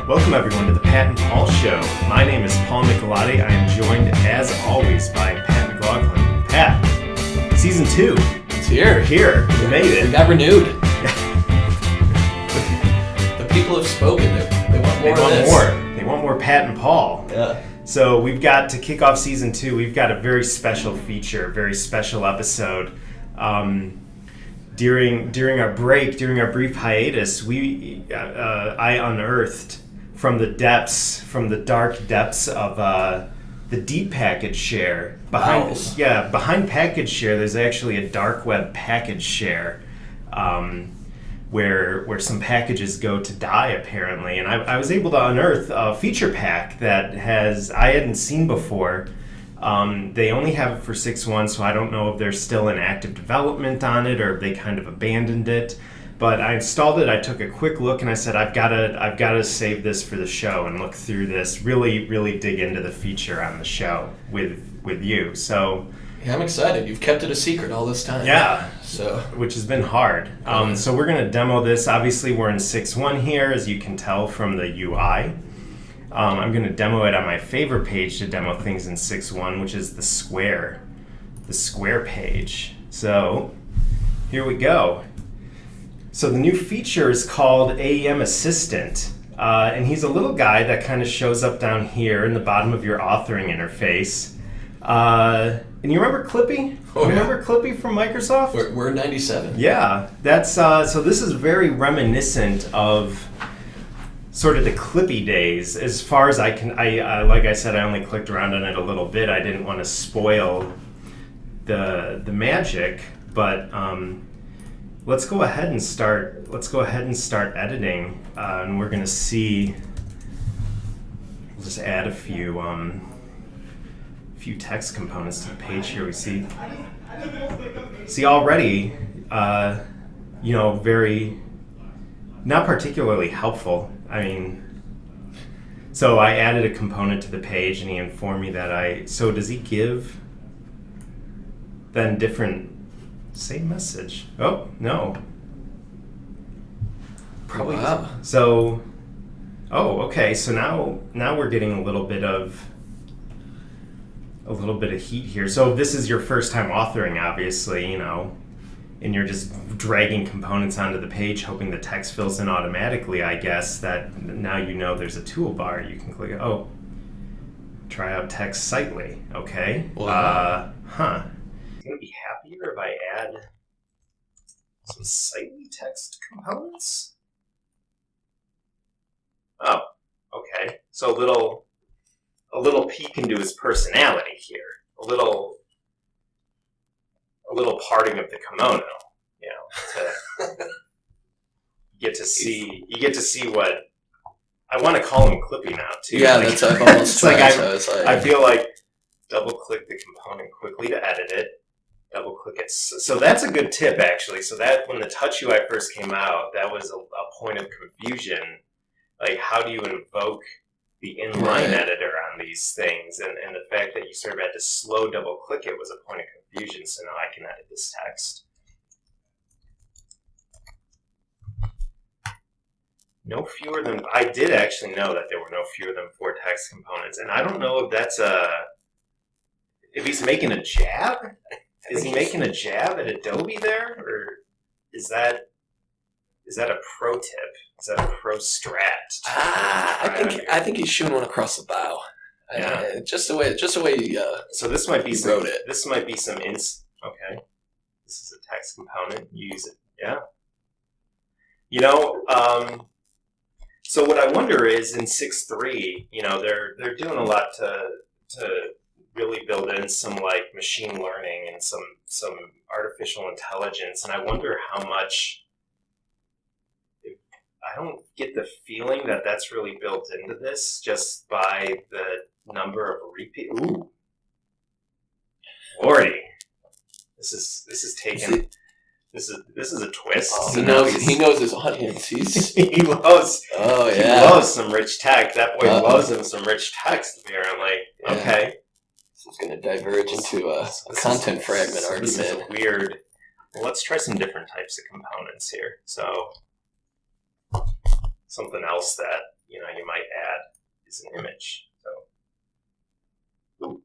Welcome everyone to the Pat and Paul Show. My name is Paul Nicolati. I am joined, as always, by Pat McLaughlin. Pat, Season 2. It's here. We're here. We made it. We got renewed. The people have spoken. They want more of this. They want more Pat and Paul. Yeah. So we've got, to kick off Season 2, we've got a very special feature, very special episode. During our break, during our brief hiatus, I unearthed from the dark depths of the deep package share. Behind package share, there's actually a dark web package share, where some packages go to die apparently, and I was able to unearth a feature pack that I hadn't seen before. They only have it for 6.1, so I don't know if they're still in active development on it or if they kind of abandoned it. But I installed it. I took a quick look and I said, I've got to save this for the show and look through this. Really, really dig into the feature on the show with you. So yeah, I'm excited. You've kept it a secret all this time. Yeah. So which has been hard. So we're going to demo this. Obviously, we're in 6.1 here, as you can tell from the UI. I'm going to demo it on my favorite page to demo things in 6.1, which is the square page. So here we go. So the new feature is called AEM Assistant, and he's a little guy that kind of shows up down here in the bottom of your authoring interface. And you remember Clippy? Remember Clippy from Microsoft? We're 97. Yeah, that's so this is very reminiscent of sort of the Clippy days, as far as I can. Like I said, I only clicked around on it a little bit. I didn't want to spoil the magic, but let's go ahead and start editing, and we're gonna see. We'll just add a few text components to the page here. We see already, very not particularly helpful. I mean, so I added a component to the page, and he informed me that so does he give then different, same message? Oh, no. Probably. Wow. So, okay. So now we're getting a little bit of heat here. So if this is your first time authoring, obviously, and you're just dragging components onto the page, hoping the text fills in automatically, I guess, that now there's a toolbar. You can click it. Oh, try out text sightly. Okay. Wow. I'm going to be happier if I add some sightly text components. Oh, okay. So a little peek into his personality here. A little parting of the kimono, you get to see what I want to call him Clippy now too. Yeah, that's I've almost tried. I feel like double click the component quickly to edit it. Double click it. So that's a good tip actually. So that when the Touch UI first came out, that was a point of confusion. Like, how do you invoke the inline editor on these things, and the fact that you sort of had to slow double click it was a point of confusion. So now I can edit this text. No fewer than, I did actually know that there were no fewer than 4 text components, and I don't know if that's if he's making a jab. Is he making a jab at Adobe there, or is that a pro tip? Is that a pro strat? I think he's shooting one across the bow. Yeah. Just the way. So this might be he some. wrote it. This might be some Okay. This is a text component. Use it. Yeah. So what I wonder is in 6.3, they're doing a lot to really build in some like machine learning and some artificial intelligence, and I wonder how much. I don't get the feeling that that's really built into this just by the number of repeat. Ooh, Lordy, this is taken. This is a twist. Oh, he knows his audience. He loves. Oh yeah. He loves some rich text. That boy loves him some rich text. Apparently. Yeah. Okay. This is going to diverge into a content fragment argument. This is weird. Well, let's try some different types of components here. So something else that you might add is an image. So, ooh.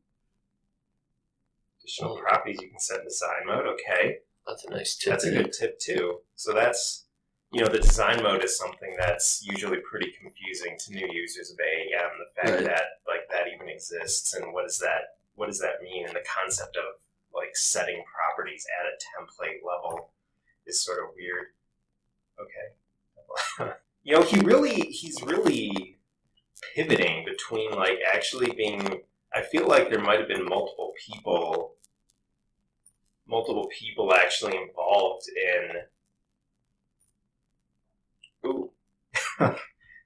Additional properties you can set in design mode. Okay. That's a nice tip. That's a good tip too. So that's, the design mode is something that's usually pretty confusing to new users of AEM. The fact that that even exists, and what does that mean? And the concept of setting properties at a template level is sort of weird. Okay. He's really pivoting between actually being. I feel like there might have been multiple people actually involved in. Ooh.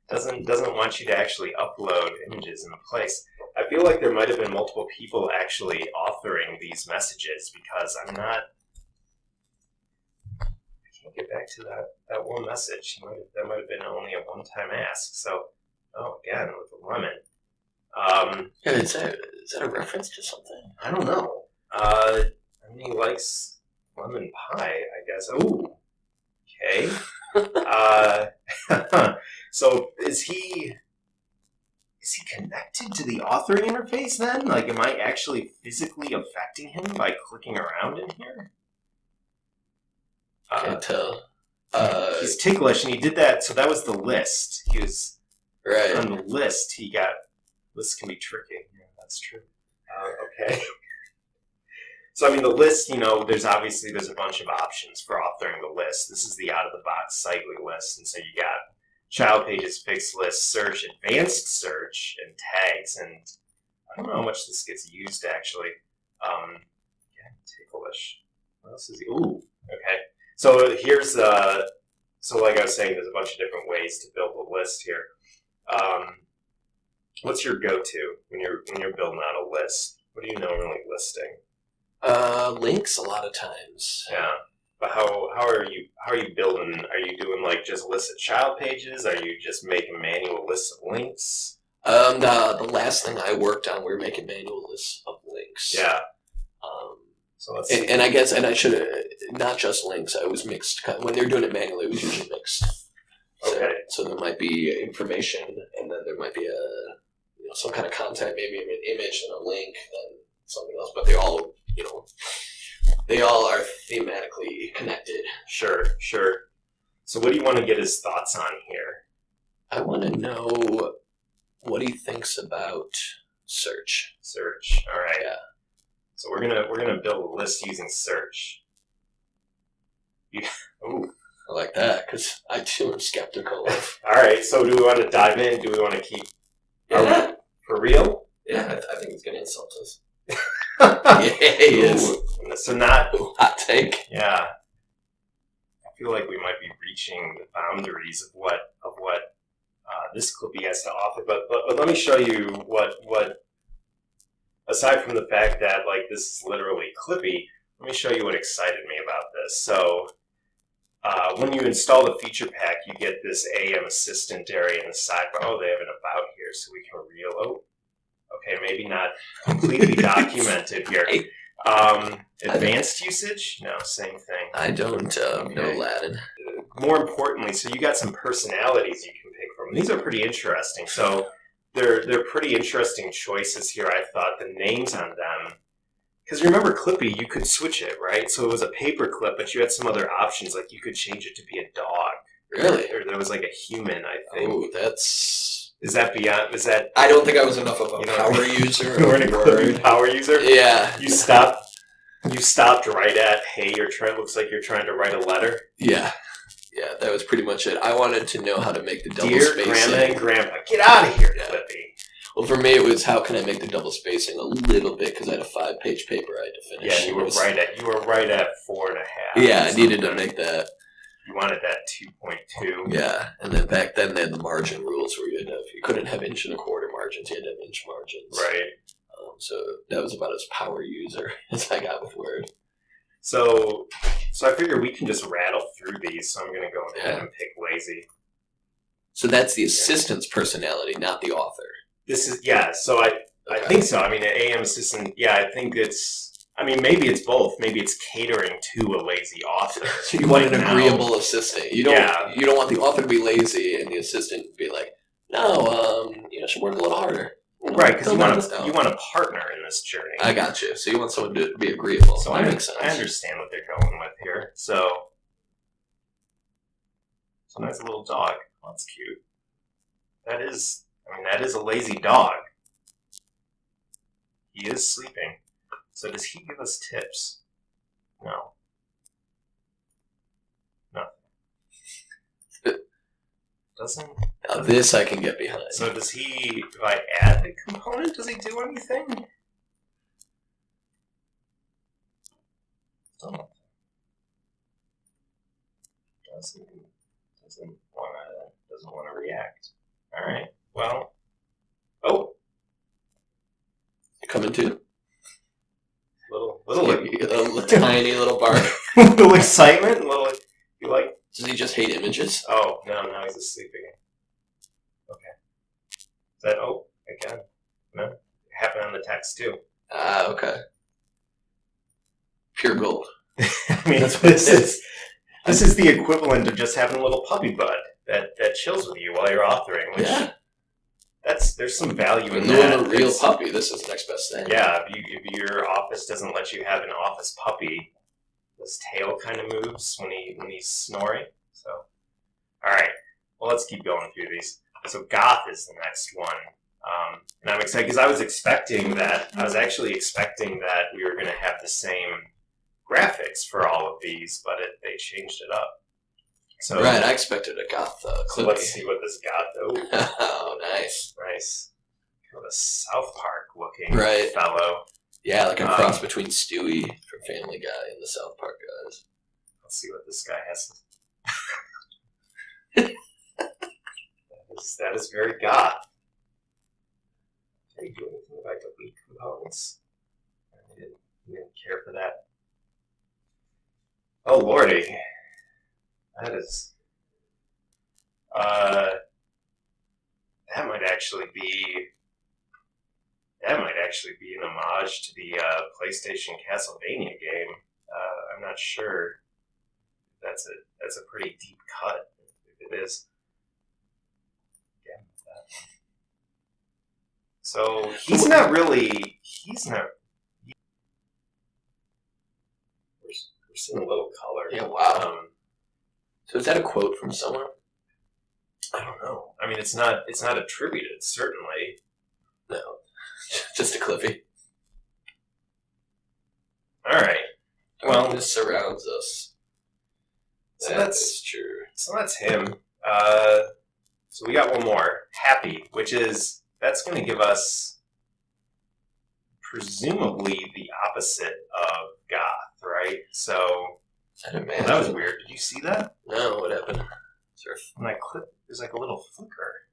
doesn't want you to actually upload images in the place. I feel like there might have been multiple people actually authoring these messages, because I can't get back to that one message. That might have been only a one-time ask. So, again, with the lemon. Is that a reference to something? I don't know. He likes lemon pie, I guess. Ooh. Okay. So is he connected to the authoring interface then? Am I actually physically affecting him by clicking around in here? Can't tell. He's ticklish, and he did that. So that was the list. He was right on the list. Lists can be tricky. Yeah, that's true. Okay. So, the list, there's a bunch of options for authoring the list. This is the out-of-the-box Sightly list. And so you got child pages, fixed list, search, advanced search, and tags. And I don't know how much this gets used, actually. Ticklish. What else is he? Ooh, okay. So here's like I was saying, there's a bunch of different ways to build a list here. What's your go-to when you're building out a list? What are you normally listing? Links a lot of times. Yeah, but how are you building? Are you doing just lists of child pages? Are you just making manual lists of links? The last thing I worked on, we were making manual lists of links. Yeah. So let's see. And I guess, and I should not just links. I was mixed when they're doing it manually. It was usually mixed. Okay. So there might be information, and then there might be some kind of content, maybe an image and a link, and something else. But they all are thematically connected. Sure. So what do you want to get his thoughts on here? I want to know what he thinks about search. Search. All right. Yeah. So we're gonna build a list using search. Ooh. I like that, because I too am skeptical of. All right. So do we want to dive in? Do we want to keep? Yeah. For real? Yeah, I think he's gonna insult us. Yeah, he is. Ooh. So not hot take. Yeah. I feel like we might be reaching the boundaries of what this Clippy has to offer. But let me show you what aside from the fact that this is literally Clippy, let me show you what excited me about this. So when you install the feature pack, you get this AEM Assistant area in the sidebar. Oh, they have an about here, so we can reveal. Oh, okay, maybe not completely documented here. Advanced usage? No, same thing. I don't know Latin. More importantly, so you got some personalities you can pick from. These are pretty interesting. So they're pretty interesting choices here, I thought. The names on them. Because remember Clippy, you could switch it, right? So it was a paperclip, but you had some other options, like you could change it to be a dog. Really? Or there was a human, I think. Oh, that's... Is that beyond... Is that... I don't think I was enough of a power user. You weren't a Clippy power user? Yeah. You stopped right at, hey, looks like you're trying to write a letter? Yeah. Yeah, that was pretty much it. I wanted to know how to make the double spacing. Dear Grandma and Grandpa, get out of here, Clippy. Well, for me, it was how can I make the double spacing a little bit, because I had a 5-page paper I had to finish. Yeah, you were right at 4.5. Yeah, I needed to make that. You wanted that 2.2. Yeah, and then back then they had the margin rules where you couldn't have inch and a quarter margins, you had to have inch margins. Right. So that was about as power user as I got with Word. So I figure we can just rattle through these. So I'm going to go ahead and pick lazy. So that's the assistant's personality, not the author. This is So I think so. I mean, an AEM Assistant. Yeah, I think it's. I mean, maybe it's both. Maybe it's catering to a lazy author. So you want an agreeable assistant. You don't want the author to be lazy and the assistant be like, No, you should work a little harder. Right, because Don't let us down. you want a partner in this journey. I got you. So you want someone to be agreeable. So That makes sense. I understand what they're going with here. So nice little dog. Oh, that's cute. That is a lazy dog. He is sleeping. So does he give us tips? No. Nothing. Doesn't. Now this I can get behind. So does he, if I add the component, does he do anything? Oh. Doesn't want to react. All right. Well. Oh. You coming too? Little tiny little bark. little excitement. You like? Does he just hate images? Oh no! Now he's asleep again. Okay. Is that again? No. It happened on the text too. Ah, okay. Pure gold. I mean, this is the equivalent of just having a little puppy bud that chills with you while you're authoring. Which there's some value in that. A real puppy. This is the next best thing. Yeah, if your office doesn't let you have an office puppy, his tail kind of moves when he's snoring. So, all right. Well, let's keep going through these. So goth is the next one, and I'm excited because I was actually expecting that we were going to have the same graphics for all of these, but they changed it up. So right, I expected a goth clip. So let's see what this goth. Oh, nice. Kind of a South Park looking fellow. Yeah, like a cross between Stewie from Family Guy and the South Park guys. Let's see what this guy has. That is very goth. Can you do anything about delete components? I didn't care for that. Oh lordy, that is. That might actually be an homage to the PlayStation Castlevania game. I'm not sure. That's a pretty deep cut. If it is. So he's not. We're seeing a little color. Yeah, wow. So is that a quote from somewhere? I don't know. I mean, it's not attributed, certainly. No, just a Clippy. All right. Well, this surrounds us. So that's true. So that's him. So we got one more, Happy, that's going to give us presumably the opposite of goth, right? So that was weird. Did you see that? No, what happened? When I click, there's like a little flicker.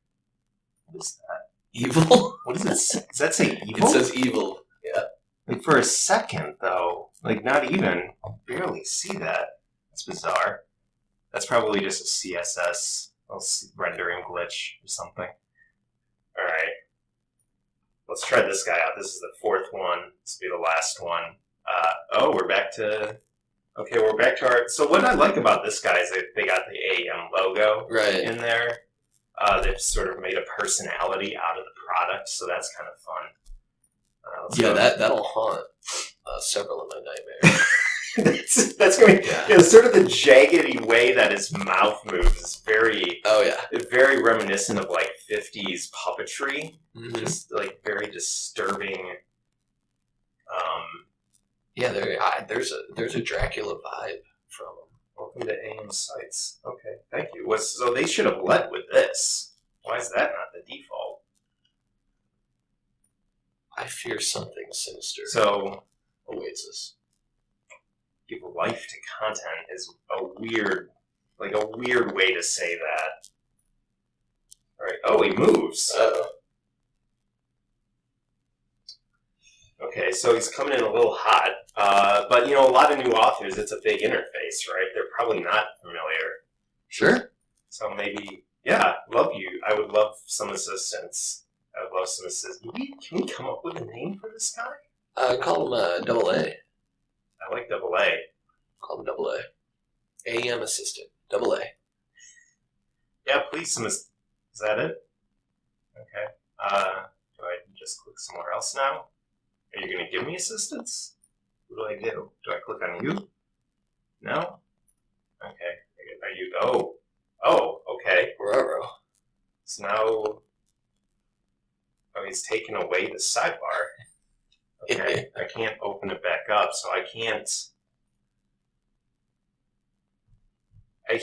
What is that? Evil? What does it say? Does that say evil? It says evil. Yeah. Like for a second, though, like not even. I barely see that. That's bizarre. That's probably just a CSS rendering glitch or something. All right. Let's try this guy out. This is the fourth one. This will be the last one. We're back to our. So what I like about this guy is they got the AEM logo in there. They've sort of made a personality out of the product, so that's kind of fun. That'll haunt several of my nightmares. that's going to sort of the jaggedy way that his mouth moves is very very reminiscent of like 50s puppetry. Just like very disturbing. There's a Dracula vibe from him. Welcome to AEM Sites. Okay, thank you. So they should have led with this. Why is that not the default? I fear something sinister. So awaits us. Give life to content is a weird way to say that. All right. Oh, he moves. Okay, so he's coming in a little hot. But a lot of new authors, it's a big interface, right? They're probably not familiar. Sure. So maybe, love you. I would love some assistance. I would love some assistance. Can we come up with a name for this guy? Call him Double A. I like Double A. Call him Double A. AEM Assistant. Double A. Yeah, please. Is that it? Okay. Do I just click somewhere else now? Are you going to give me assistance? What do I do? Do I click on you? No? Okay. Are you... Oh, okay. Roro. So now... Oh, he's taken away the sidebar. Okay. I can't open it back up, so I can't...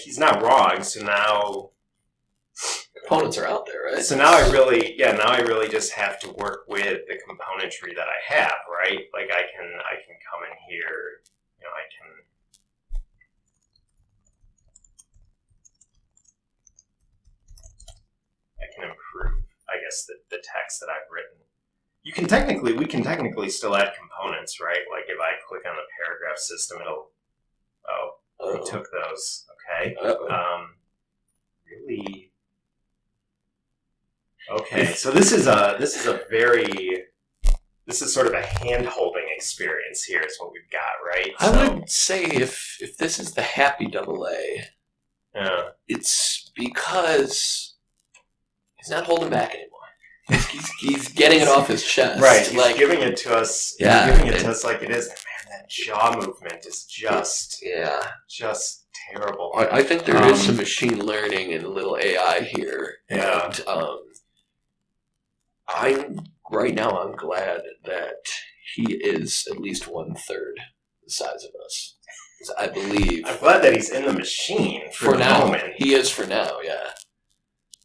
He's not wrong, so now... Components are out there, right? So now I really just have to work with the componentry that I have, right? Like I can come in here, I can improve, I guess, the text that I've written. We can technically still add components, right? Like if I click on the paragraph system, it'll, we took those, okay. Really. Okay, so this is sort of a hand-holding experience here is what we've got, right? I would say if this is the happy AA, it's because he's not holding back anymore. He's getting it off his chest. Right, he's giving it to us. Yeah, he's giving it to us like it is. And man, that jaw movement is just terrible. I think there is some machine learning and a little AI here. Yeah. And I'm glad that he is at least 1/3 the size of us. I believe. I'm glad that he's in the machine for the now. moment. He is for now, yeah.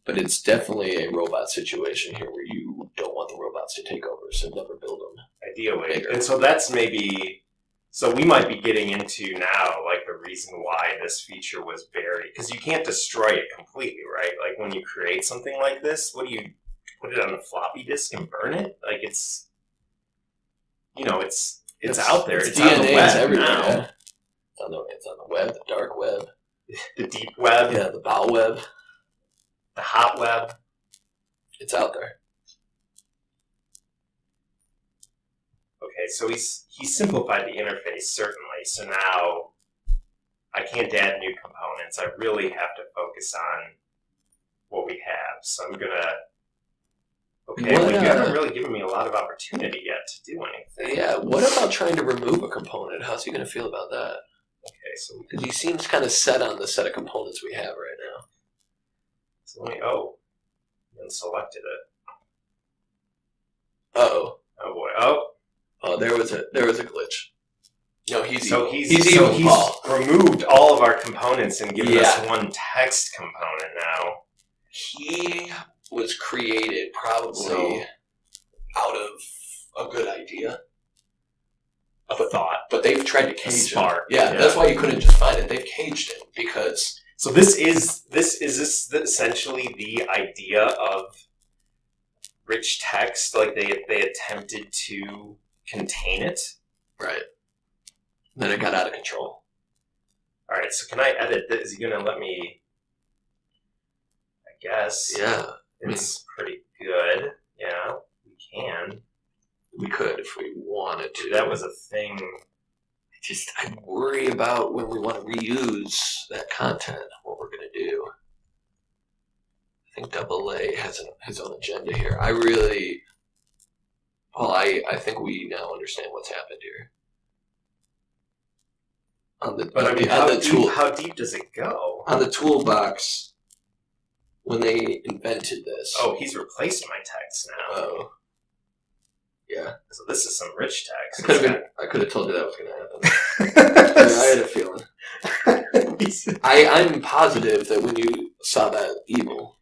But it's definitely a robot situation here where you don't want the robots to take over, so never build them. Ideally. Bigger. And so that's maybe... So we might be getting into now, like, the reason why this feature was buried. Because you can't destroy it completely, right? Like, when you create something like this, what do you... Put it on a floppy disk and burn it? Like, it's... It's out there. It's on the DNA web everywhere. now. Yeah. It's on the web, the dark web. The deep web. Yeah, the bow web. The hot web. It's out there. Okay, so he's simplified the interface, certainly. So now I can't add new components. I really have to focus on what we have. So I'm going to... Okay, well, you haven't really given me a lot of opportunity yet to do anything. Yeah, what about trying to remove a component? How's he going to feel about that? Okay, so... Because he seems kind of set on the set of components we have right now. So let me... and selected it. Uh-oh. Oh, boy. Oh, there was a glitch. No, he's removed all of our components and given us one text component now. He was created probably out of a good idea. A thought. But they've tried to cage him. Yeah, that's why you couldn't just find it. They've caged him because... So this is essentially the idea of rich text? Like they attempted to contain it? Right. Then it got out of control. Alright, so can I edit this? Is he going to let me... I guess. Yeah. It's pretty good. Yeah, we can. We could if we wanted to. That was a thing. I worry about when we want to reuse that content, what we're going to do. I think AA has his own agenda here. I think we now understand what's happened here. How deep does it go? On the toolbox, when they invented this. Oh, he's replaced my text now. Oh. Yeah. So this is some rich text. I could have told you that was going to happen. I had a feeling. I'm positive that when you saw that evil,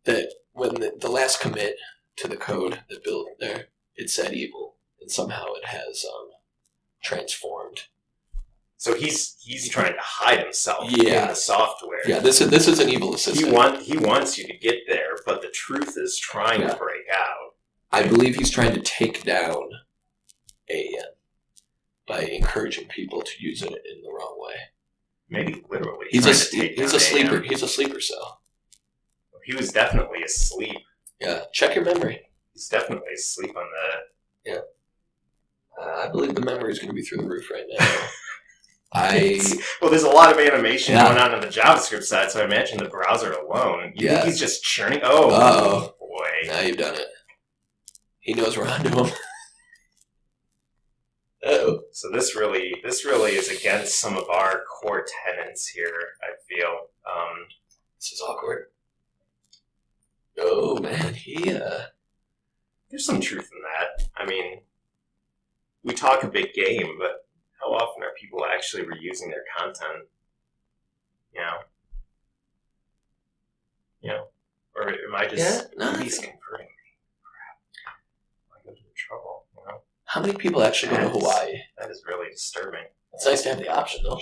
that when the last commit to the code that built there, it said evil, and somehow it has transformed. So he's trying to hide himself in the software. Yeah, this is an evil assistant. He wants you to get there, but the truth is trying to break out. I believe he's trying to take down AEM by encouraging people to use it in the wrong way. Maybe literally. He's a sleeper. He's a sleeper cell. He was definitely asleep. Yeah, check your memory. He's definitely asleep on the... Yeah. I believe the memory is going to be through the roof right now. Well, there's a lot of animation going on the JavaScript side, so I imagine the browser alone. You think he's just churning? Oh, boy. Now you've done it. He knows we're onto him. Oh. So this really is against some of our core tenets here, I feel. This is awkward. Oh man, there's some truth in that. I mean, we talk a big game, but how often are people actually reusing their content? Or am I just he's converting me? Crap. I go to trouble, How many people actually go to Hawaii? That is really disturbing. It's nice to have the option, though.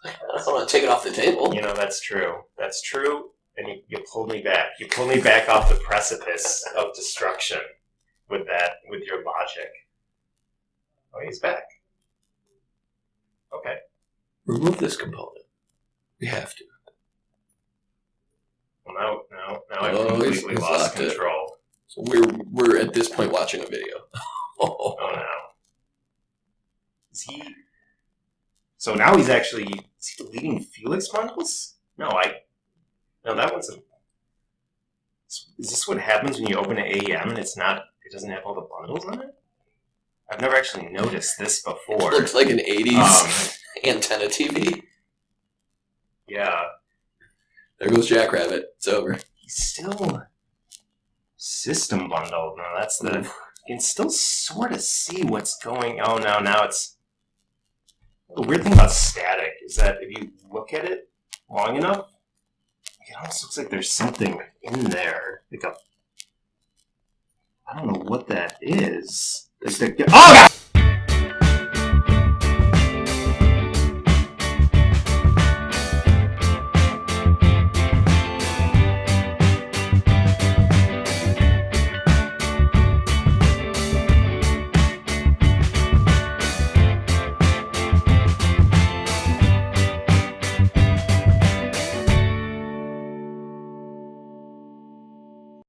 I don't want to take it off the table. That's true. That's true. And you pulled me back. You pulled me back off the precipice of destruction with your logic. Oh, he's back. Okay. Remove this component. We have to. Well, now I've completely lost control. So we're at this point watching a video. Oh no. Is he? So now he's actually deleting Felix bundles? No, that one's Is this what happens when you open an AEM and it doesn't have all the bundles on it? I've never actually noticed this before. It looks like an 80s antenna TV. Yeah. There goes Jackrabbit. It's over. He's still system bundled. No, that's the... You can still sort of see what's going... Oh, no, now it's... The weird thing about static is that if you look at it long enough, it almost looks like there's something in there. Like I don't know what that is. Oh, God!